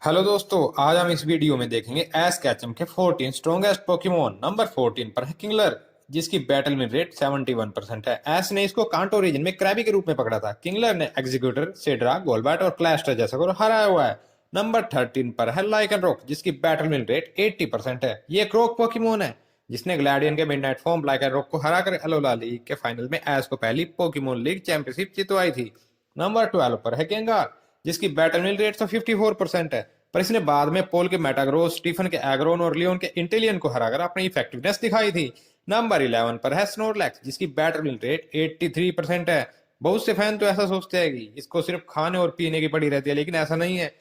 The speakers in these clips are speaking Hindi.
हेलो दोस्तों, आज हम इस वीडियो में देखेंगे एस कैचम के 14 स्ट्रॉन्गेस्ट पोकेमोन। नंबर 14 पर है किंगलर, जिसकी बैटल विन रेट 71% है। एस ने इसको कांटो रीजन में क्रैबी के रूप में पकड़ा था। किंगलर ने एग्जीक्यूटर, सेड्रा, गोलबैट और क्लैस्टर जैसा को हराया हुआ है। नंबर 13 पर है लाइकनरॉक, जिसकी बैटल विन रेट 80% है। ये क्रोक पोकेमोन है जिसने ग्लैडियन के मिडनाइट फॉर्म लाइकनरॉक को हराकर एलोला लीग के फाइनल में एस को पहली पोकेमोन लीग चैंपियनशिप जितवाई थी। नंबर 12 पर है गेंगार, जिसकी बैटल विन रेट तो 54% है, पर इसने बाद में पोल के मेटाग्रोस, स्टीफन के एग्रोन और लियोन के इंटेलियन को हराकर अपनी इफेक्टिवनेस दिखाई थी। नंबर 11 पर है स्नोरलैक्स, जिसकी बैटल विन रेट 83% है। बहुत से फैन तो ऐसा सोचते हैं कि इसको सिर्फ खाने और पीने की पड़ी रहती है, लेकिन ऐसा नहीं है।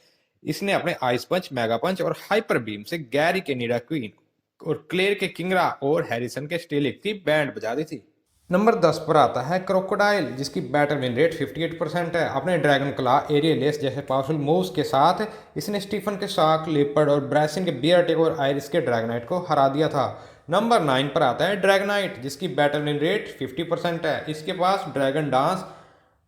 इसने अपने आइस पंच, मेगा पंच और हाइपर बीम से गैरी के नीडा क्वीन और क्लेयर के किंगरा और हैरिसन के स्टेलिक की बैंड बजा दी थी। नंबर 10 पर आता है क्रोकोडाइल, जिसकी बैटल विन रेट 58% है। अपने ड्रैगन क्ला, एरियलेस जैसे पावरफुल मूव्स के साथ इसने स्टीफन के शार्क, लेपर्ड और ब्रैसिन के बियर टेक और आयरिस के ड्रैगनाइट को हरा दिया था। नंबर 9 पर आता है ड्रैगनाइट, जिसकी बैटल विन रेट 50% है। इसके पास dragon dance,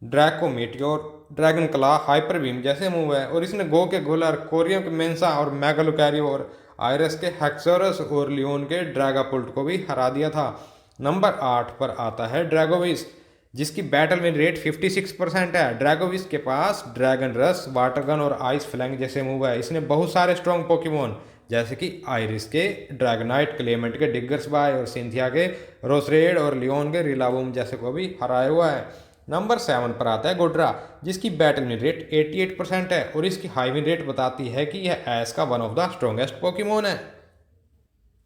Draco meteor, dragon claw, hyper beam जैसे मूव है, और इसने गो के गोलर, कोरियम के मेंसा और मेगालोकैरियो और आयरस के हेक्सोरस और लियोन के ड्रैगापुल्ट को भी हरा दिया था। नंबर 8 पर आता है ड्रैगोविस, जिसकी बैटल विन रेट 56% है। ड्रैगोविस के पास ड्रैगन रस, वाटर गन और आइस फ्लैंग जैसे मूव है। इसने बहुत सारे स्ट्रॉन्ग पोकेमोन जैसे कि आयरिस के ड्रैगनाइट, क्लेमेंट के डिग्गर्स बाय और सिंथिया के रोसरेड और लियोन के रिलाबूम जैसे को भी हराया हुआ है। नंबर 7 पर आता है गोड्रा, जिसकी बैटल विन रेट 88% है, और इसकी हाई विन रेट बताती है कि यह एस का one of the strongest Pokemon है।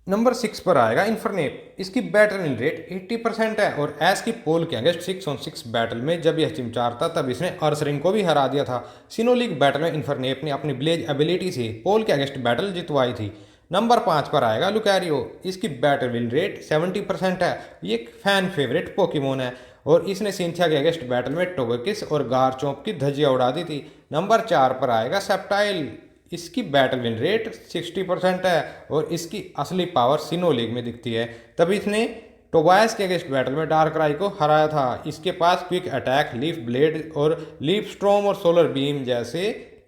नंबर 6 पर आएगा इन्फरनेप। इसकी बैटल विन रेट 80% है, और एस की पोल के अगेंस्ट 6-on-6 बैटल में जब यह चिमचार था तब इसने अर्सरिंग को भी हरा दिया था। सिनोलीग बैटल में इन्फरनेप ने अपनी ब्लेज एबिलिटी से पोल के अगेंस्ट बैटल जितवाई थी। नंबर 5 पर आएगा लुकैरियो। इसकी बैटल विन रेट 70% है। ये एक फैन फेवरेट पोकेमोन है, और इसने सिंथिया के अगेंस्ट बैटल में टोगेकिस और गारचोंप की धज्जियां उड़ा दी थी। नंबर 4 पर आएगा सेप्टाइल। इसकी बैटल विन रेट 60% है, और इसकी असली पावर सिनो लीग में दिखती है। तभी इसने टोबायस के अगेंस्ट बैटल में डार्क राई को हराया था। इसके पास क्विक अटैक, लीफ ब्लेड और लीफ स्ट्रॉम और सोलर बीम जैसे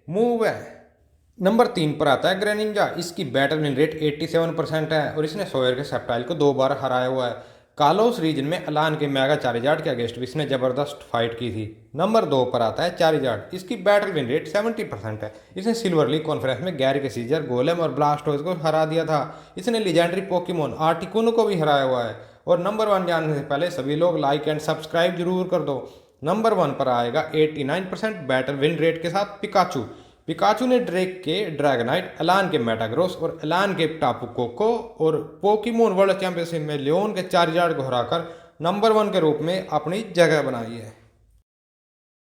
मूव है। नंबर 3 पर आता है ग्रेनिंजा। इसकी बैटल विन रेट 87% है, और इसने सोयर के सेप्टाइल को 2 बार हराया हुआ है। कालोस रीजन में अलान के मेगा चारिजार्ड के अगेंस्ट भी इसने जबरदस्त फाइट की थी। नंबर 2 पर आता है चारिजार्ड। इसकी बैटल विन रेट 70% है। इसने सिल्वर लीग कॉन्फ्रेंस में गैरी के सीजर, गोलेम और ब्लास्टोज को हरा दिया था। इसने लीजेंडरी पोकेमोन आर्टिकुनो को भी हराया हुआ है। और नंबर 1 जानने से पहले सभी लोग लाइक एंड सब्सक्राइब जरूर कर दो। नंबर 1 पर आएगा 89% बैटल विन रेट के साथ पिकाचू। पिकाचू ने ड्रेक के ड्रैगनाइट, अलान के मेटाग्रोस और अलान के टापू कोको और पोकेमोन वर्ल्ड चैंपियनशिप में लियोन के चार्जार्ड को हराकर नंबर 1 के रूप में अपनी जगह बनाई है।